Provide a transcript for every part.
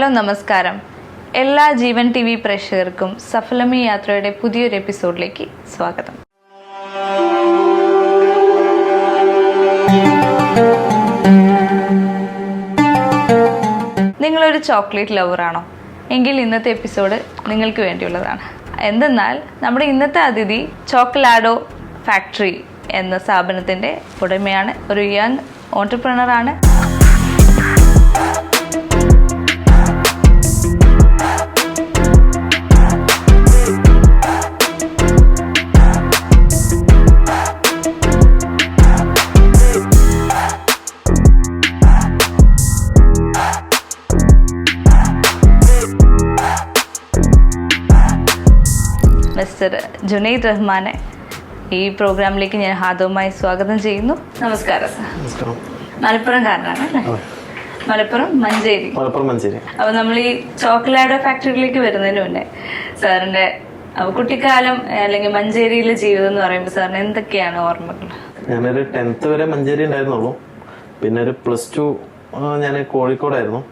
Hello നമസ്കാരം. എല്ലാ ജീവൻ T V പ്രേക്ഷകർക്കും സഫലമി യാത്രയുടെ പുതിയൊരു എപ്പിസോഡിലേക്ക് സ്വാഗതം. നിങ്ങളൊരു ചോക്ലേറ്റ് ലവറാണോ? എങ്കിൽ ഇന്നത്തെ എപ്പിസോഡ് നിങ്ങൾക്ക് വേണ്ടിയുള്ളതാണ്. എന്തെന്നാൽ നമ്മുടെ ഇന്നത്തെ അതിഥി ചോക്ലാഡോ ഫാക്ടറി എന്ന സ്ഥാപനത്തിൻ്റെ ഉടമയാണ്. ഒരു യങ് ഓൺടർപ്രണറാണ്. മിസ്റ്റർ ജുനൈദ് റഹ്മാനെ ഈ പ്രോഗ്രാമിലേക്ക് ഞാൻ ഹാർദവമായി സ്വാഗതം ചെയ്യുന്നു. നമസ്കാരം സർ. മലപ്പുറംകാരനാണ് അല്ലേ? മലപ്പുറം മഞ്ചേരി. അപ്പൊ നമ്മൾ ഈ ചോക്ലേറ്റ് ഫാക്ടറിയിലേക്ക് വരുന്നതിന് മുന്നേ സാറിന്റെ കുട്ടിക്കാലം അല്ലെങ്കിൽ മഞ്ചേരിയിലെ ജീവിതം എന്ന് പറയുമ്പോൾ സാറിന് എന്തൊക്കെയാണ് ഓർമ്മകൾ? ഞാനൊരു 10th വരെ മഞ്ചേരി ഉണ്ടായിരുന്നുള്ളൂ. പിന്നെ ഒരു +2 ഞാൻ കോഴിക്കോടായിരുന്നു.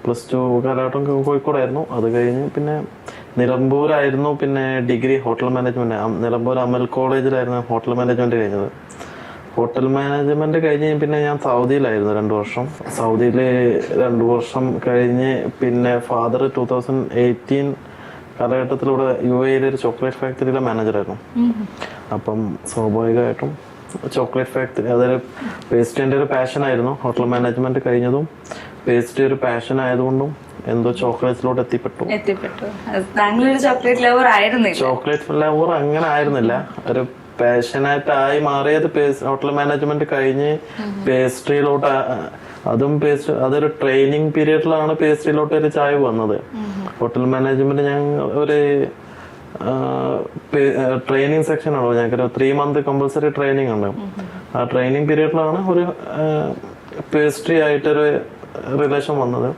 +2 കാലഘട്ടം കോഴിക്കോടായിരുന്നു. അത് കഴിഞ്ഞ് പിന്നെ നിലമ്പൂരായിരുന്നു. പിന്നെ ഡിഗ്രി ഹോട്ടൽ മാനേജ്മെന്റ് നിലമ്പൂർ അമൽ കോളേജിലായിരുന്നു ഹോട്ടൽ മാനേജ്മെന്റ് കഴിഞ്ഞത്. ഹോട്ടൽ മാനേജ്മെന്റ് കഴിഞ്ഞ് പിന്നെ ഞാൻ സൗദിയിലായിരുന്നു 2 വർഷം. സൗദിയിൽ 2 വർഷം കഴിഞ്ഞ് പിന്നെ ഫാദർ 2018 കാലഘട്ടത്തിലൂടെ UAE ഒരു ചോക്ലേറ്റ് ഫാക്ടറിയിലെ മാനേജറായിരുന്നു. അപ്പം സ്വാഭാവികമായിട്ടും ചോക്ലേറ്റ് ഫാക്ടറി അതൊരു പേസ്ട്രിന്റെ ഒരു പാഷനായിരുന്നു. ഹോട്ടൽ മാനേജ്മെന്റ് കഴിഞ്ഞതും പേസ്ട്രി ഒരു പാഷൻ ആയതുകൊണ്ടും എന്തോ ചോക്ലേറ്റ്സിലോട്ട് എത്തിപ്പെട്ടു. ചോക്ലേറ്റ് ലവർ അങ്ങനെ ആയിരുന്നില്ല, ഒരു പാഷനായിട്ടായി മാറിയത് ഹോട്ടൽ മാനേജ്മെന്റ് കഴിഞ്ഞ് പേസ്ട്രിയിലോട്ട്. അതൊരു ട്രെയിനിങ് പീരീഡിലാണ് പേസ്ട്രിയിലോട്ട് ഒരു ചായ വന്നത്. ഹോട്ടൽ മാനേജ്മെന്റ് ഞാൻ ഒരു ട്രെയിനിങ് സെക്ഷൻ ആണോ, ഞങ്ങൾക്ക് 3 month കമ്പൽസറി ട്രെയിനിങ് ഉണ്ട്. ആ ട്രെയിനിങ് പീരീഡിലാണ് ഒരു പേസ്ട്രി ആയിട്ടൊരു റിലേഷൻ വന്നത്.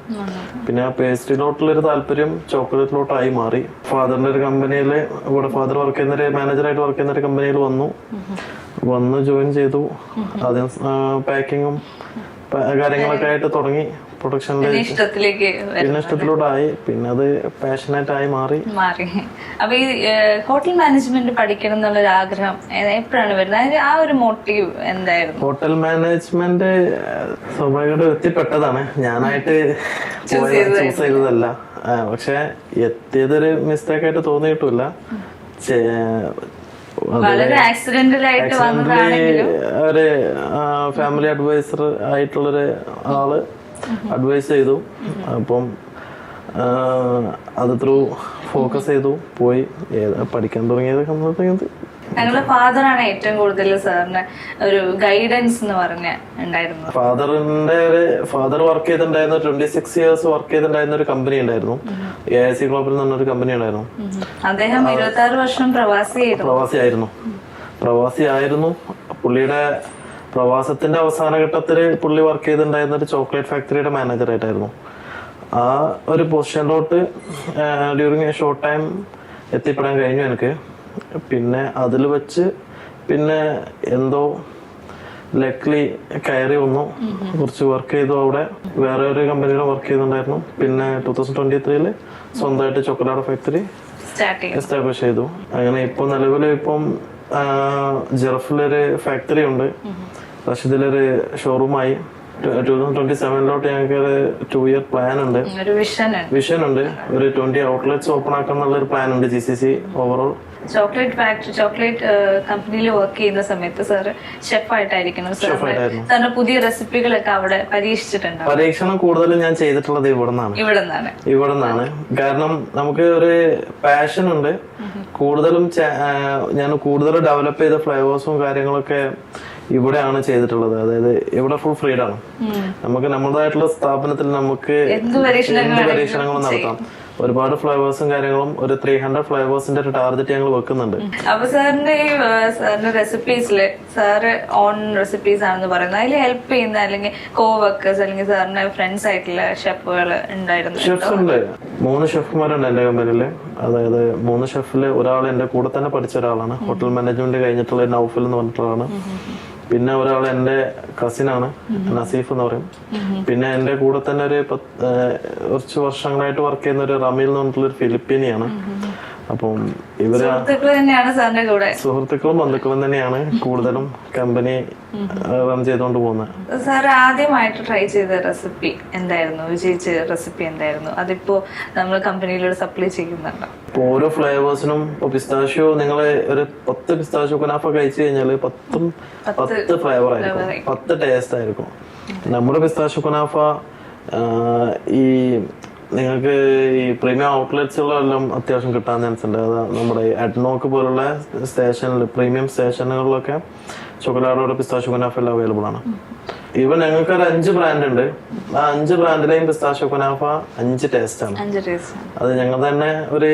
പിന്നെ ആ പേസ്ട്രിയിലോട്ടുള്ളൊരു താല്പര്യം ചോക്ലേറ്റിലോട്ടായി മാറി. ഫാദറിന്റെ ഒരു കമ്പനിയില് ഇവിടെ ഫാദർ വർക്ക് ചെയ്യുന്ന മാനേജറായിട്ട് വർക്ക് ചെയ്യുന്ന ഒരു കമ്പനിയിൽ വന്ന് ജോയിൻ ചെയ്തു. ആദ്യം പാക്കിങ്ങും കാര്യങ്ങളൊക്കെ ആയിട്ട് തുടങ്ങി. പ്രൊഡക്ഷനിലേക്ക് പിന്നെ ഇഷ്ടത്തിലോട്ടായി. പിന്നെ അത് പാഷനായിട്ടായി മാറി. അപ്പൊ ഈ ഹോട്ടൽ മാനേജ്മെന്റ് പഠിക്കണം എന്നുള്ളൊരു ആഗ്രഹം എപ്പോഴാണ് വരുന്നത്? ആ ഒരു മോട്ടീവ് എന്തായിരുന്നു? ഹോട്ടൽ മാനേജ്മെന്റ് സ്വാഭാവികമായിട്ട് എത്തിപ്പെട്ടതാണ്, ഞാനായിട്ട് ചൂസ് ചെയ്തതല്ല. പക്ഷെ എത്തിയതൊരു മിസ്റ്റേക്ക് ആയിട്ട് തോന്നിയിട്ടില്ല. ഒരു ഫാമിലി അഡ്വൈസർ ആയിട്ടുള്ളൊരു ആള് അഡ്വൈസ് ചെയ്തു. അപ്പം അത് ത്രൂ ഫോക്കസ് ചെയ്തു പോയി പഠിക്കാൻ തുടങ്ങിയത്. ഞങ്ങളുടെ ഫാദറാണ് ഏറ്റവും കൂടുതൽ സാറിന് ഒരു ഗൈഡൻസ് എന്ന് ഉണ്ടായിരുന്നു. ഫാദർ വർക്ക് ചെയ്തിട്ടുണ്ടായിരുന്ന 26 years വർക്ക് ചെയ്തിട്ടുണ്ടായിരുന്ന ഒരു കമ്പനി ഉണ്ടായിരുന്നു, AIC ഗ്ലോബൽ എന്ന് പറഞ്ഞൊരു കമ്പനി ഉണ്ടായിരുന്നു. അദ്ദേഹം 26 വർഷം പ്രവാസിയായിരുന്നു. പുള്ളിയുടെ പ്രവാസത്തിന്റെ അവസാന ഘട്ടത്തിൽ പുള്ളി വർക്ക് ചെയ്തിട്ടുണ്ടായിരുന്ന ഒരു ചോക്ലേറ്റ് ഫാക്ടറിയുടെ മാനേജറായിട്ടായിരുന്നു. ആ ഒരു പൊസിഷനിലോട്ട് ഡ്യൂറിങ് എ ഷോർട്ട് ടൈം എത്തിപ്പെടാൻ കഴിഞ്ഞു എനിക്ക്. പിന്നെ അതിൽ വെച്ച് പിന്നെ എന്തോ ലക്ലി കയറി വന്നു, കുറച്ച് വർക്ക് ചെയ്തു. അവിടെ വേറെ ഒരു കമ്പനിയുടെ വർക്ക് ചെയ്തിട്ടുണ്ടായിരുന്നു. പിന്നെ 2023 സ്വന്തമായിട്ട് ചോക്ലേറ്റ് ഫാക്ടറി എസ്റ്റാബ്ലിഷ് ചെയ്തു. അങ്ങനെ ഇപ്പൊ നിലവിൽ ജെറഫിലൊരു ഫാക്ടറി ഉണ്ട്, റഷീദിലൊരു ഷോറൂമായി. 2027 ഞങ്ങൾക്ക് ഒരു 2 year പ്ലാൻ ഉണ്ട്, വിഷൻ ഉണ്ട്. ഒരു 20 outlets ഓപ്പൺ ആക്കാന്നുള്ള ഒരു പ്ലാൻ ഉണ്ട്. GCC ഓവറോൾ ചോക്ലേറ്റ് കമ്പനിയിൽ വർക്ക് ചെയ്യുന്ന സമയത്ത് സാറ് ഷെഫായിട്ടായിരിക്കണം. സാറിന്റെ പുതിയ റെസിപ്പികളൊക്കെ അവിടെ പരീക്ഷിച്ചിട്ടുണ്ട്? പരീക്ഷണം കൂടുതലും ഞാൻ ചെയ്തിട്ടുള്ളത് ഇവിടെ നിന്നാണ്. കാരണം നമുക്ക് ഒരു പാഷൻ ഉണ്ട്. കൂടുതലും ഞാൻ ഡെവലപ്പ് ചെയ്ത ഫ്ലേവേഴ്സും കാര്യങ്ങളൊക്കെ ഇവിടെയാണ് ചെയ്തിട്ടുള്ളത്. അതായത് ഇവിടെ ഫുൾ ഫ്രീഡം ആണ്. നമുക്ക് നമ്മുടേതായിട്ടുള്ള സ്ഥാപനത്തിൽ നമുക്ക് എന്ത് പരീക്ഷണങ്ങളും നടത്താം. ഒരുപാട് ഫ്ലേവേഴ്സും കാര്യങ്ങളും ഒരു 300 ഫ്ലേവേഴ്സിന്റെ ഒരു ടാർഗറ്റ് ഞങ്ങൾ വെക്കുന്നുണ്ട്. അപ്പൊ സാറിന്റെ റെസിപ്പീസില് സാറ് ഓൺ റെസിപ്പീസ് ആണെന്ന് പറയുന്നത്, അതിൽ ഹെൽപ്പ് ചെയ്യുന്ന അല്ലെങ്കിൽ കോവർക്കേഴ്സ് അല്ലെങ്കിൽ സാറിന്റെ ഫ്രണ്ട്സ് ആയിട്ടുള്ള ഷെഫുകൾ ഉണ്ടായിരുന്നു? ഷെഫ്സ് ഉണ്ട്, 3 ഷെഫ്മാരുണ്ട് എന്റെ കമ്പനിയില്. അതായത് 3 ഷെഫില് ഒരാൾ എന്റെ കൂടെ തന്നെ പഠിച്ച ഒരാളാണ്. ഹോട്ടൽ മാനേജ്മെന്റ് കഴിഞ്ഞിട്ടുള്ള നൗഫൽ എന്ന് പറഞ്ഞിട്ടുള്ളതാണ്. പിന്നെ ഒരാൾ എൻ്റെ കസിനാണ്, നസീഫ് എന്ന് പറയും. പിന്നെ എൻ്റെ കൂടെ തന്നെ കുറച്ച് വർഷങ്ങളായിട്ട് വർക്ക് ചെയ്യുന്ന ഒരു റമീൽ എന്ന് പറഞ്ഞിട്ടുള്ള ഒരു ഫിലിപ്പീനിയാണ്. അപ്പം ഇവര് സുഹൃത്തുക്കളും ബന്ധുക്കളും തന്നെയാണ് കൂടുതലും കമ്പനി റൺ ചെയ്തുകൊണ്ട് പോകുന്നത്. സാർ ആദ്യമായിട്ട് ട്രൈ ചെയ്ത റെസിപ്പി എന്തായിരുന്നു? വിജയിച്ച റെസിപ്പി എന്തായിരുന്നു? അതിപ്പോ നമ്മൾ കമ്പനിയിലൂടെ സപ്ലൈ ചെയ്യുന്നുണ്ടോ? ഓരോ ഫ്ലേവേഴ്സിനും പിസ്താഷ്യോ നിങ്ങൾ ഒരു 10 പിസ്താഷ്യോ കുനാഫ കഴിച്ചു കഴിഞ്ഞാൽ 10 ഫ്ലേവർ ആയിരിക്കും, 10 ടേസ്റ്റ് ആയിരിക്കും. നമ്മുടെ പിസ്താഷ്യോ കുനാഫ ഈ നിങ്ങൾക്ക് ഈ പ്രീമിയം ഔട്ട്ലെറ്റ്സുകളെല്ലാം അത്യാവശ്യം കിട്ടാൻ ചാൻസ് ഉണ്ട്. അത് നമ്മുടെ അഡ്നോക്ക് പോലുള്ള സ്റ്റേഷനിൽ പ്രീമിയം സ്റ്റേഷനുകളിലൊക്കെ ചോക്കലാഡോയുടെ പിസ്താഷ്യോ കുനാഫ എല്ലാം അവൈലബിൾ ആണ്. ഈവൻ ഞങ്ങൾക്ക് ഒരു 5 ബ്രാൻഡ് ഉണ്ട്. ആ 5 ബ്രാൻഡിലെയും പിസ്താഷ്യോ കുനാഫ 5 ടേസ്റ്റ് ആണ്. അത് ഞങ്ങൾ തന്നെ ഒരു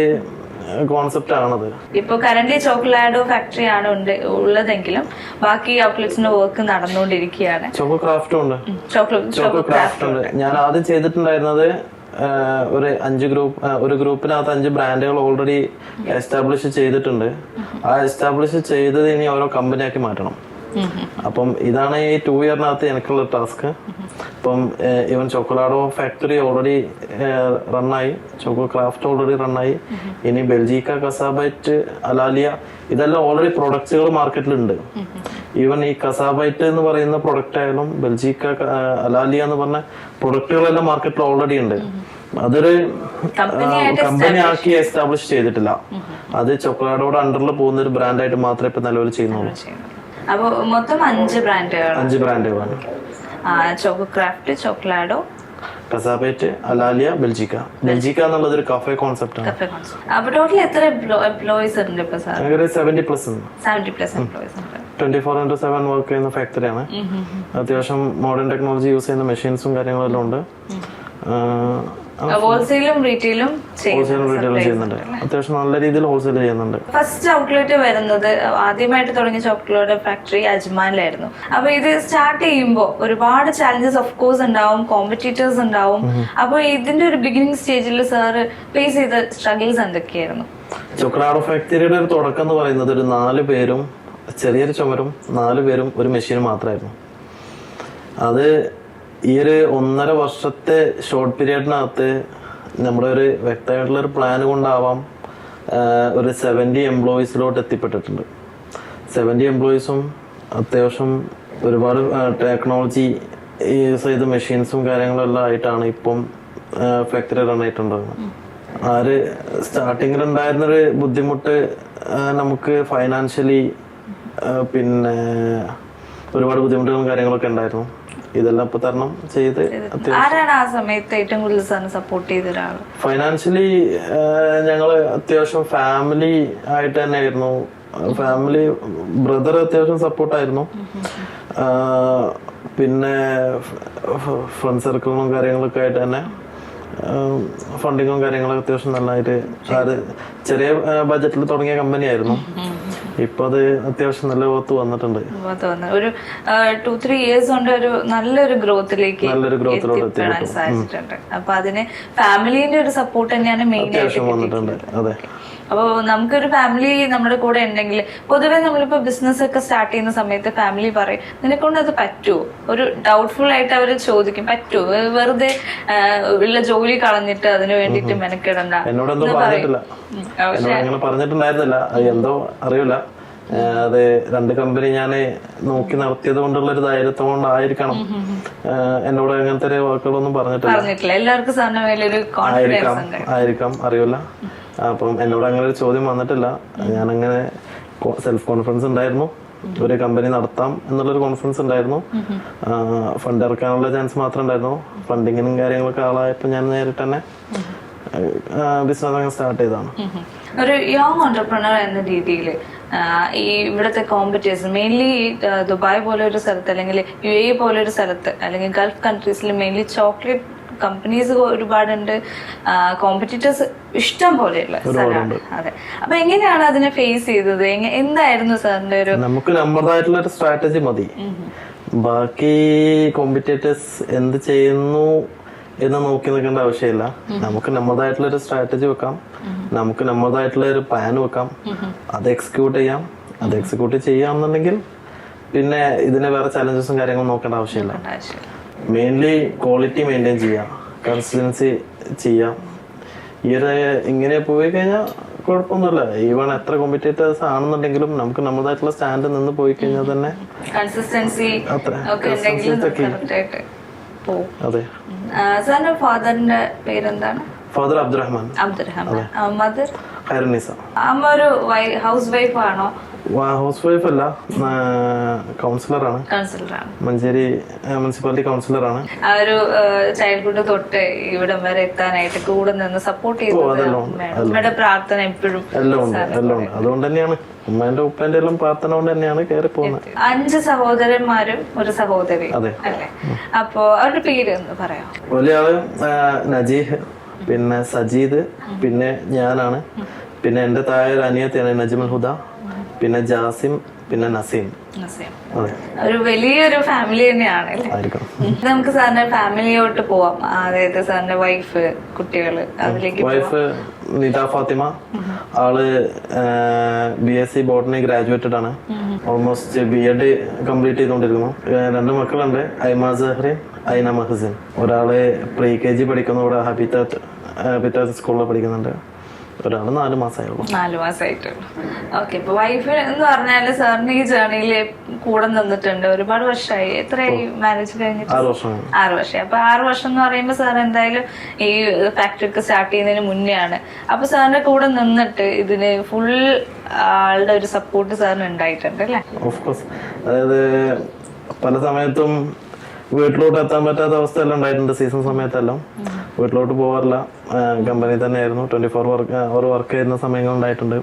കോൺസെപ്റ്റ് ആണത്. ഇപ്പൊ കറന്റ് ചോക്കലാഡോ ഫാക്ടറി ആണ് ഉള്ളതെങ്കിലും ബാക്കി ഔട്ട്ലെറ്റ്സിന്റെ വർക്ക് നടന്നുകൊണ്ടിരിക്കുകയാണ്. ചോക്കോ ക്രാഫ്റ്റും ഉണ്ട്. ചോക്കോ ക്രാഫ്റ്റ് ഉണ്ട്. ഞാൻ ആദ്യം ചെയ്തിട്ടുണ്ടായിരുന്നത് ഒരു ഗ്രൂപ്പിനകത്ത് 5 ബ്രാൻഡുകൾ ഓൾറെഡി എസ്റ്റാബ്ലിഷ് ചെയ്തിട്ടുണ്ട്. ആ എസ്റ്റാബ്ലിഷ് ചെയ്തത് ഇനി ഓരോ കമ്പനിയാക്കി മാറ്റണം. അപ്പം ഇതാണ് ഈ 2 ഇയറിനകത്ത് എനിക്കുള്ള ടാസ്ക്. ഇപ്പം ഈവൻ ചോക്കലാഡോ ഫാക്ടറി ഓൾറെഡി റണ്ണായി, ചോക്കോ ക്രാഫ്റ്റ് ഓൾറെഡി റണ്ണായി. ഇനി ബെൽജിക്ക, കസാബൈറ്റ്, അലാലിയ ഇതെല്ലാം ഓൾറെഡി പ്രൊഡക്ട്സുകൾ മാർക്കറ്റിലുണ്ട്. ഈവൻ ഈ കസാബൈറ്റ് എന്ന് പറയുന്ന പ്രൊഡക്റ്റ് ആയാലും ബെൽജിക്ക, അലാലിയ എന്ന് പറഞ്ഞ പ്രൊഡക്റ്റുകളെല്ലാം മാർക്കറ്റിൽ ഓൾറെഡി ഉണ്ട്. അതൊരു കമ്പനി ആക്കി എസ്റ്റാബ്ലിഷ് ചെയ്തിട്ടില്ല. അത് ചോക്കലാഡോയുടെ അണ്ടറിൽ പോകുന്ന ഒരു ബ്രാൻഡായിട്ട് മാത്രമേ ഇപ്പൊ നിലവിൽ ചെയ്യുന്നുള്ളൂ. അപ്പൊ മൊത്തം 5 ബ്രാൻഡുകളാണ്. Choco craft, ചോക്കലാഡോ, കസാബൈറ്റ്, അലാലിയ, ബെൽജിക്ക. ബെൽജിക്ക എന്നുള്ളത് ഒരു കഫേ കോൺസെപ്റ്റ് ആണ്. അപ്പൊ ടോട്ടൽ എത്ര എംപ്ലോയീസ് ഉണ്ട് ഇപ്പൊ സാർ? 70+ ഉണ്ട്. 70+ എംപ്ലോയീസ് ഉണ്ട്. 24/7 വർക്ക് ചെയ്യുന്ന ഫാക്ടറിയാണ്. അത്യാവശ്യം മോഡേൺ ടെക്നോളജി യൂസ് ചെയ്യുന്ന മെഷീൻസും കാര്യങ്ങളെല്ലാം ഉണ്ട്. ഹോൾസെയിലും റീറ്റെയിലും ചെയ്യുന്നുണ്ട്. അത്യാവശ്യം നല്ല രീതിയിൽ ഹോൾസെയിൽ ചെയ്യുന്നുണ്ട്. ഫസ്റ്റ് ഔട്ട്ലെറ്റ് വരുന്നത് ആദ്യമായിട്ട് തുടങ്ങിയ ചോക്ലേറ്റ് ഫാക്ടറി അജ്മാനിലായിരുന്നു. അപ്പൊ ഇത് സ്റ്റാർട്ട് ചെയ്യുമ്പോൾ ഒരുപാട് ചാലഞ്ചസ് ഓഫ് കോഴ്സ് ഉണ്ടാവും, കോമ്പറ്റീറ്റേഴ്സ് ഉണ്ടാവും. അപ്പൊ ഇതിന്റെ ഒരു ബിഗിനിങ് സ്റ്റേജിൽ സാർ ഫേസ് ചെയ്ത സ്ട്രഗിൾസ് എന്തൊക്കെയായിരുന്നു? ചോക്ലേറ്റ് ഫാക്ടറിയുടെ ഒരു തുടക്കം എന്ന് പറയുന്നത് ഒരു 4 പേരും ചെറിയൊരു ചുമരും 4 പേരും ഒരു മെഷീൻ മാത്രമായിരുന്നു. അത് ഈ ഒരു 1.5 വർഷത്തെ ഷോർട്ട് പീരീഡിനകത്ത് നമ്മുടെ ഒരു വ്യക്തമായിട്ടുള്ള ഒരു പ്ലാൻ കൊണ്ടാവാം ഒരു 70 എംപ്ലോയീസിലോട്ട് എത്തിപ്പെട്ടിട്ടുണ്ട്. 70 എംപ്ലോയീസും അത്യാവശ്യം ഒരുപാട് ടെക്നോളജി യൂസ് ചെയ്ത മെഷീൻസും കാര്യങ്ങളെല്ലാം ആയിട്ടാണ് ഇപ്പം ഫാക്ടറി റൺ ആയിട്ടുണ്ടാകുന്നത്. സ്റ്റാർട്ടിങ്ങിൽ ഉണ്ടായിരുന്നൊരു ബുദ്ധിമുട്ട് നമുക്ക് ഫൈനാൻഷ്യലി പിന്നെ ഒരുപാട് ബുദ്ധിമുട്ടുകളും കാര്യങ്ങളൊക്കെ ഉണ്ടായിരുന്നു. ഇതെല്ലാം ഇപ്പൊ തരണം ചെയ്ത് ഫൈനാൻഷ്യലി ഞങ്ങള് അത്യാവശ്യം ഫാമിലി ആയിട്ട് തന്നെ ആയിരുന്നു. ഫാമിലി ബ്രദർ അത്യാവശ്യം സപ്പോർട്ടായിരുന്നു. പിന്നെ ഫ്രണ്ട് സർക്കിളും കാര്യങ്ങളൊക്കെ ആയിട്ട് തന്നെ ഫണ്ടിങ്ങും കാര്യങ്ങളൊക്കെ അത്യാവശ്യം നന്നായിട്ട് ചെറിയ ബഡ്ജറ്റിൽ തുടങ്ങിയ കമ്പനി ആയിരുന്നു. ഇപ്പൊ അത് അത്യാവശ്യം നല്ല ഗ്രോത്ത് വന്നിട്ടുണ്ട്. ഒരു 2-3 ഇയേഴ്സ് കൊണ്ട് ഒരു നല്ലൊരു ഗ്രോത്തിലേക്ക് സാധിച്ചിട്ടുണ്ട്. അപ്പൊ അതിന് ഫാമിലിന്റെ ഒരു സപ്പോർട്ട് തന്നെയാണ് മെയിൻ ആയിട്ട് വന്നിട്ടുണ്ട്. അതെ. അപ്പോൾ നമുക്കൊരു ഫാമിലി നമ്മുടെ കൂടെ ഉണ്ടെങ്കിൽ പൊതുവെ നമ്മളിപ്പോ ബിസിനസ് ഒക്കെ സ്റ്റാർട്ട് ചെയ്യുന്ന സമയത്ത് ഫാമിലി പറയും നിനക്കൊണ്ട് അത് പറ്റുമോ? ഒരു ഡൗട്ട്ഫുൾ ആയിട്ട് അവർ ചോദിക്കും, പറ്റുമോ? വെറുതെ ഉള്ള ജോലി കളഞ്ഞിട്ട് അതിന് വേണ്ടിട്ട് മെനക്കെടണ്ട. എന്നോടൊന്നും പറഞ്ഞിട്ടുണ്ടായിരുന്നില്ല, എന്തോ അറിയില്ല. അത് 2 കമ്പനി ഞാൻ നോക്കി നടത്തിയത് കൊണ്ടുള്ള ഒരു ധൈര്യത്വം കൊണ്ടായിരിക്കണം എന്നോട് അങ്ങനത്തെ വാക്കുകളൊന്നും പറഞ്ഞിട്ടില്ല. എല്ലാവർക്കും ആയിരിക്കാം, അറിയില്ല. അപ്പം എന്നോട് അങ്ങനെ ഒരു ചോദ്യം വന്നിട്ടില്ല. ഞാനങ്ങനെ സെൽഫ് കോൺഫിഡൻസ് ഉണ്ടായിരുന്നു, ഒരു കമ്പനി നടത്താം എന്നുള്ളൊരു കോൺഫിഡൻസ് ഉണ്ടായിരുന്നു. ഫണ്ട് ഇറക്കാനുള്ള ചാൻസ് മാത്രം ഉണ്ടായിരുന്നു. ഫണ്ടിങ്ങിനും കാര്യങ്ങളൊക്കെ ആളായപ്പോൾ ഞാൻ നേരിട്ട് തന്നെ ബിസിനസ് അങ്ങനെ സ്റ്റാർട്ട് ചെയ്തതാണ്. ഒരു യോങ് എന്റർപ്രണർ എന്ന രീതിയിൽ ഈ ഇവിടുത്തെ കോമ്പറ്റീറ്റേഴ്സ് മെയിൻലി ദുബായ് പോലെ ഒരു സ്ഥലത്ത് അല്ലെങ്കിൽ UAE പോലെ ഒരു സ്ഥലത്ത് അല്ലെങ്കിൽ ഗൾഫ് കൺട്രീസിൽ മെയിൻലി ചോക്ലേറ്റ് കമ്പനീസ് ഒരുപാടുണ്ട്, കോമ്പറ്റീറ്റേഴ്സ് ഇഷ്ടം പോലെയുള്ള സ്ഥലമാണ്. അതെ. അപ്പൊ എങ്ങനെയാണ് അതിനെ ഫേസ് ചെയ്തത്? എന്തായിരുന്നു സാറിന്റെ ഒരു? നമുക്ക് നമ്മുടേതായിട്ടുള്ള ഒരു സ്ട്രാറ്റജി മതി. ബാക്കി കോമ്പറ്റീറ്റേഴ്സ് എന്ത് ചെയ്യുന്നു എന്ന് നോക്കി നിൽക്കേണ്ട ആവശ്യമില്ല. നമുക്ക് നമ്മുടേതായിട്ടുള്ള ഒരു സ്ട്രാറ്റജി വെക്കാം, നമുക്ക് നമ്മുടേതായിട്ടുള്ള ഒരു പ്ലാൻ വെക്കാം, അത് എക്സിക്യൂട്ട് ചെയ്യാം. അത് എക്സിക്യൂട്ട് ചെയ്യാമെന്നുണ്ടെങ്കിൽ പിന്നെ ഇതിന് വേറെ ചലഞ്ചസും കാര്യങ്ങളും നോക്കേണ്ട ആവശ്യമില്ല. ആവശ്യം. മെയിൻലി ക്വാളിറ്റി മെയിൻറ്റെയിൻ ചെയ്യാം, കൺസിസ്റ്റൻസി ചെയ്യാം. ഈ ഒരു ഇങ്ങനെ പോയി കഴിഞ്ഞാൽ കുഴപ്പമൊന്നുമില്ല. ഈവൺ എത്ര കോമ്പറ്റേറ്റേഴ്സ് ആണെന്നുണ്ടെങ്കിലും നമുക്ക് നമ്മുടേതായിട്ടുള്ള സ്റ്റാൻഡ് നിന്ന് പോയി കഴിഞ്ഞാൽ തന്നെ കൺസിസ്റ്റൻസി അതെ. സാറിന്റെ ഫാദറിന്റെ പേരെന്താണ്? ഫാദർ അബ്ദുറഹ്മാൻ. മദർ ഖൈറുന്നീസ. അമ്മ ഒരു ഹൗസ് വൈഫ് ആണോ? ഹൗസ് വൈഫ് അല്ല, കൗൺസിലറാണ്. മഞ്ചേരി മുനിസിപ്പാലിറ്റി കൗൺസിലറാണ്. ആ ഒരു ചൈൽഡ്ഹുഡ് തൊട്ട് ഇവിടം വരെ എത്താനായിട്ട് കൂടെ നിന്ന് സപ്പോർട്ട് ചെയ്തു. പ്രാർത്ഥന എപ്പോഴും എല്ലാം ഉണ്ട്. അതുകൊണ്ട് തന്നെയാണ് ഉമ്മേന്റെ ഉപ്പേന്റെ എല്ലാം പ്രാർത്ഥന കൊണ്ട് തന്നെയാണ് കയറി പോകുന്നത്. 5 സഹോദരന്മാരും ഒരു സഹോദരി. അതെ. അപ്പൊ അവരുടെ പേര് ഒന്ന് പറയാം. വലിയ ആള് നജീഹ്, പിന്നെ സജീദ്, പിന്നെ ഞാനാണ്, പിന്നെ എന്റെ താഴെ ഒരു അനിയത്തിയാണ് നജ്മുൽ ഹുദ, പിന്നെ ജാസിം, പിന്നെ നസീം. ഒരു വലിയൊരു ഫാമിലി തന്നെയാണ്. നമുക്ക് സാറിന്റെ ഫാമിലിയോട്ട് പോവാം. അതായത് സാറിന്റെ വൈഫ്, കുട്ടികള്, അതിലേക്ക്. വൈഫ് നിത ഫാത്തിമ, ആള് BSc ബോട്ടണി ഗ്രാജുവേറ്റഡ് ആണ്. ഓൾമോസ്റ്റ് B.Ed കംപ്ലീറ്റ് ചെയ്തുകൊണ്ടിരിക്കുന്നു. 2 മക്കളുണ്ട്, ഐമ സഹ്റിൻ, ഐന മഹസിൻ. ഒരാള് pre-KG പഠിക്കുന്നു, ഇവിടെ ഹാബിറ്റാറ്റ് സ്കൂളിൽ പഠിക്കുന്നുണ്ട്. ഒരാള് 4 മാസമായുള്ളൂ. 4 മാസമായിട്ടുള്ളൂ. ഓക്കെ. ഇപ്പൊ വൈഫ് എന്ന് പറഞ്ഞാല് സാറിന് ഈ ജേർണിയില് കൂടെ നിന്നിട്ടുണ്ട്. ഒരുപാട് വർഷമായി. എത്രയായി മാരേജ് കഴിഞ്ഞിട്ട്? 6 വർഷം. 6 വർഷം. അപ്പൊ 6 വർഷം എന്ന് പറയുമ്പോ സാർ എന്തായാലും ഈ ഫാക്ടറി ഒക്കെ സ്റ്റാർട്ട് ചെയ്യുന്നതിന് മുന്നേ ആണ്. അപ്പൊ സാറിന്റെ കൂടെ നിന്നിട്ട് ഇതിന് ഫുൾ ആളുടെ ഒരു സപ്പോർട്ട് സാറിന് ഉണ്ടായിട്ടുണ്ട് അല്ലേ? ഓഫ്കോഴ്സ്. അതായത് പല സമയത്തും വീട്ടിലോട്ട് എത്താൻ പറ്റാത്ത അവസ്ഥയെല്ലാം ഉണ്ടായിട്ടുണ്ട്. സീസൺ സമയത്തെല്ലാം വീട്ടിലോട്ട് പോകാറില്ല, കമ്പനി തന്നെയായിരുന്നു. 24 അവർ വർക്ക് ചെയ്യുന്ന സമയങ്ങൾ ഉണ്ടായിട്ടുണ്ട്.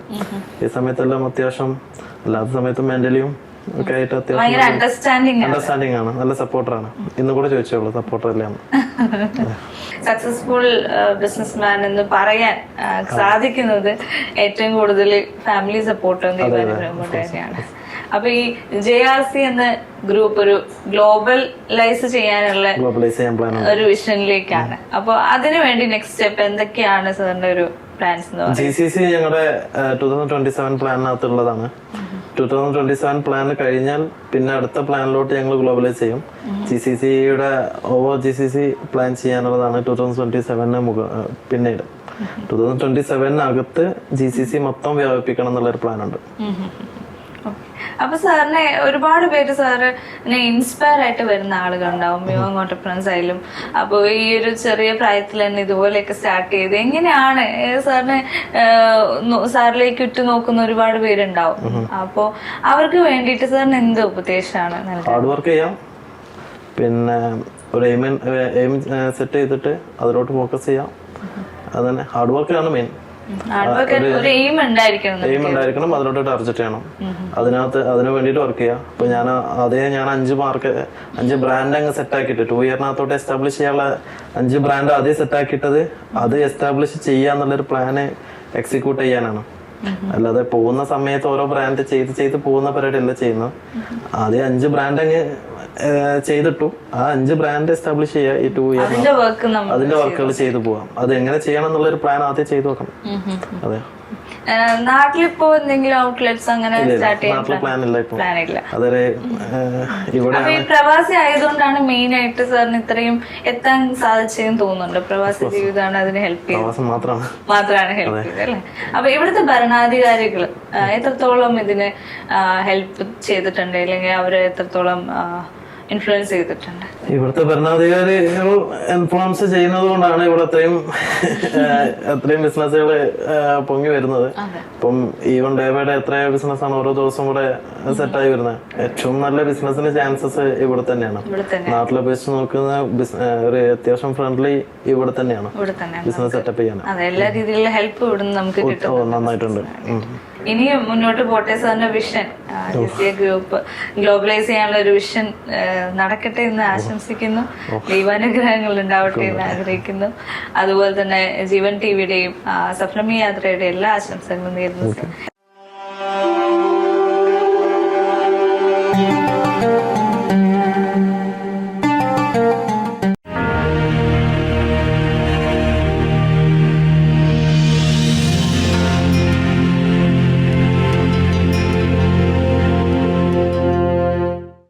ഈ സമയത്തെല്ലാം അത്യാവശ്യം, അല്ലാത്ത സമയത്തും മെന്റലിയും ഒക്കെ ആയിട്ട് അത്യാവശ്യം അണ്ടർസ്റ്റാൻഡിങ് ആണ്. നല്ല സപ്പോർട്ടറാണ്. ഇന്നും കൂടെ ചോദിച്ചോളൂ, സപ്പോർട്ടർ അല്ലേ? സക്സസ്ഫുൾ ബിസിനസ്മാൻ എന്ന് പറയാൻ സാധിക്കുന്നത് ഏറ്റവും കൂടുതൽ ഫാമിലി സപ്പോർട്ടും തന്നെയാണ്. അപ്പൊ ഈ JRC എന്ന ഗ്രൂപ്പ് ഒരു ഗ്ലോബലൈസ് ചെയ്യാനുള്ള ഒരു വിഷനിലേക്കാണ്. അപ്പൊ അതിനു വേണ്ടി നെക്സ്റ്റ് സ്റ്റെപ്പ് എന്തൊക്കെയാണ് സാറിന്റെ ഒരു പ്ലാൻസ്? GCC ഞങ്ങളുടെ 2027 പ്ലാനിനകത്തുള്ളതാണ്. 2027 പ്ലാൻ കഴിഞ്ഞാൽ പിന്നെ അടുത്ത പ്ലാനിലോട്ട് ഞങ്ങൾ ഗ്ലോബലൈസ് ചെയ്യും. GCCയുടെ GCC പ്ലാൻ ചെയ്യാനുള്ളതാണ് 2027 പിന്നീട്. 2027 GCC മൊത്തം വ്യാപിപ്പിക്കണം എന്നുള്ളൊരു പ്ലാനുണ്ട്. അപ്പൊ സാറിനെ ഒരുപാട് പേര് സാറിനെ ഇൻസ്പയർ ആയിട്ട് വരുന്ന ആളുകളുണ്ടാവും, യോങ് ഓണ്ടർപ്രനേഴ്സ് ആയാലും. അപ്പൊ ഈ ഒരു ചെറിയ പ്രായത്തിൽ തന്നെ ഇതുപോലെയൊക്കെ സ്റ്റാർട്ട് ചെയ്ത് എങ്ങനെയാണ് സാറിലേക്ക് ഇട്ട് നോക്കുന്ന ഒരുപാട് പേരുണ്ടാവും. അപ്പൊ അവർക്ക് വേണ്ടിയിട്ട് സാറിന് എന്ത് ഉപദേശമാണ്? ഹാർഡ് വർക്ക് ചെയ്യാം, പിന്നെ ഒരു എയിം സെറ്റ് ചെയ്തിട്ട് അതിലോട്ട് ഫോക്കസ് ചെയ്യാം. അതന്നെ, ഹാർഡ് വർക്കാണ് മെയിൻ. എയിം ഉണ്ടായിരിക്കണം, അതിലോട്ട് ടാർഗറ്റ് ചെയ്യണം. അതിന് വേണ്ടിട്ട് വർക്ക് ചെയ്യാം. അപ്പൊ ഞാൻ 5 ബ്രാൻഡ് അങ്ങ് സെറ്റ് ആക്കിയിട്ട് 2 ഇയറിനകത്തോട്ട് എസ്റ്റാബ്ലിഷ് ചെയ്യാനുള്ള 5 ബ്രാൻഡ് ആദ്യം സെറ്റ് ആക്കിയിട്ടത് അത് എസ്റ്റാബ്ലിഷ് ചെയ്യാന്നുള്ളൊരു പ്ലാന് എക്സിക്യൂട്ട് ചെയ്യാനാണ്. അല്ലാതെ പോകുന്ന സമയത്ത് ഓരോ ബ്രാൻഡ് ചെയ്ത് പോകുന്ന പരിപാടി അല്ല ചെയ്യുന്നത്. ആദ്യം 5 ബ്രാൻഡ് അങ്ങ് ചെയ്തിട്ടു, ആ 5 ബ്രാൻഡ് എസ്റ്റാബ്ലിഷ് ചെയ്യുക. ഈ 2 ഇയർ അതിന്റെ വർക്കുകൾ ചെയ്തു പോവാം. അത് എങ്ങനെ ചെയ്യണം എന്നുള്ളൊരു പ്ലാൻ ആദ്യം ചെയ്തു നോക്കണം. അതെ. നാട്ടിലിപ്പോ എന്തെങ്കിലും ഔട്ട്ലെറ്റ്സ് അങ്ങനെ പ്ലാൻ ഇല്ല. അതെ. ഇവിടെ പ്രവാസി ആയതുകൊണ്ടാണ് മെയിൻ ആയിട്ട് സാറിന് ഇത്രയും എത്താൻ സാധിച്ചെന്ന് തോന്നുന്നുണ്ട്. പ്രവാസി ജീവിതമാണ് അതിന് ഹെൽപ്പ് ചെയ്തത്, മാത്രമാണ് ഹെൽപ്പ് ചെയ്തത് അല്ലെ? അപ്പൊ ഇവിടുത്തെ ഭരണാധികാരികൾ എത്രത്തോളം ഇതിന് ഹെൽപ്പ് ചെയ്തിട്ടുണ്ട്, അല്ലെങ്കിൽ അവര് എത്രത്തോളം ഇൻഫ്ലുവൻസ് ചെയ്തിട്ടുണ്ട്? ഇവിടുത്തെ ഭരണാധികാരികൾ ഇൻഫ്ലുവൻസ് ചെയ്യുന്നത് കൊണ്ടാണ് ഇവിടെ അത്രയും ബിസിനസ്സുകൾ പൊങ്ങി വരുന്നത്. ഇപ്പം ഈവൻ ഡേവയുടെ എത്രയോ ബിസിനസ്സാണ് ഓരോ ദിവസം കൂടെ സെറ്റായി വരുന്നത്. ഏറ്റവും നല്ല ബിസിനസിന് ചാൻസസ് ഇവിടെ തന്നെയാണ്. നാട്ടിലെ അപേക്ഷിച്ച് നോക്കുന്ന ഒരു അത്യാവശ്യം ഫ്രണ്ട്ലി ഇവിടെ തന്നെയാണ് ബിസിനസ് സെറ്റപ്പ് ചെയ്യാൻ. എല്ലാ രീതിയിലുള്ള ഹെൽപ്പ് ഇവിടെ നമുക്ക് കിട്ടും. നന്നായിട്ടുണ്ട്. ഇനിയും മുന്നോട്ട് പോട്ടെ സാറിന്റെ വിഷൻ, ഗ്രൂപ്പ് ഗ്ലോബലൈസ് ചെയ്യാനുള്ള ഒരു വിഷൻ നടക്കട്ടെ എന്ന് ആശംസിക്കുന്നു. ദൈവാനുഗ്രഹങ്ങൾ ഉണ്ടാവട്ടെ എന്ന് ആഗ്രഹിക്കുന്നു. അതുപോലെ തന്നെ ജീവൻ TVയുടെയും സഫ്ലമി യാത്രയുടെ എല്ലാ ആശംസകളും നേരുന്നു.